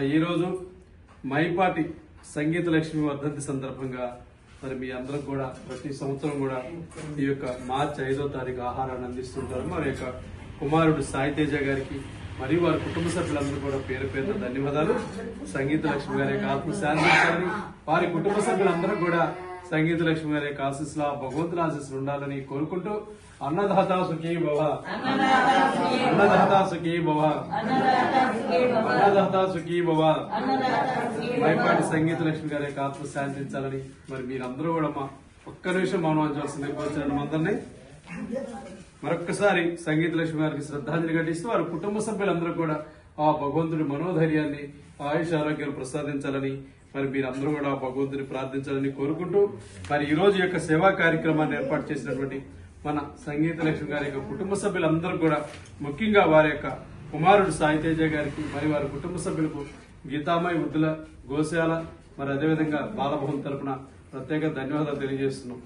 ఈ రోజు మైపాటి సంగీత లక్ష్మి వర్ధంతి సందర్భంగా మరి మీ అందరం కూడా ప్రతి సంవత్సరం కూడా ఈ యొక్క మార్చి 5వ తారీఖు ఆహారాన్ని అందిస్తుంటారు. మరి యొక్క కుమారుడు సాయి తేజ గారికి మరియు వారి కుటుంబ సభ్యులందరూ కూడా పేరు పేరున ధన్యవాదాలు. సంగీత లక్ష్మి గారి యొక్క ఆత్మ శాంతించాలని, వారి కుటుంబ సభ్యులందరూ కూడా సంగీత లక్ష్మి గారి యొక్క ఆశీస్సులు, భగవంతుని ఆశీస్సులు ఉండాలని కోరుకుంటూ అన్నదాత సుఖీ భవ, అన్నదాత సుఖీ భవ, అన్నదాత సుఖీ భవ. మైపాటి సంగీత లక్ష్మి గారి యొక్క ఆత్మ శాంతించాలని మరి మీరందరూ కూడా మా ఒక్క నిమిషం మౌనం అంచవలసింది కోరుతున్నాం. అందరినీ మరొక్కసారి సంగీత లక్ష్మి గారికి శ్రద్ధాంజలి ఘటిస్తూ వారి కుటుంబ సభ్యులందరూ కూడా ఆ భగవంతుడి మనోధైర్యాన్ని, ఆయుష్ ఆరోగ్యాలు ప్రసాదించాలని మరి మీరందరూ కూడా భగవంతుని ప్రార్థించాలని కోరుకుంటూ మరి ఈ రోజు యొక్క సేవా కార్యక్రమాన్ని ఏర్పాటు చేసినటువంటి మన సంగీత లక్ష్మి గారి యొక్క కుటుంబ సభ్యులందరూ కూడా, ముఖ్యంగా వారి యొక్క కుమారుడు సాయి తేజ గారికి మరి వారి కుటుంబ సభ్యులకు గీతామాయి వృద్ధుల గోశాల మరి అదేవిధంగా బాలభవన్ తరపున ప్రత్యేక ధన్యవాదాలు తెలియజేస్తున్నాం.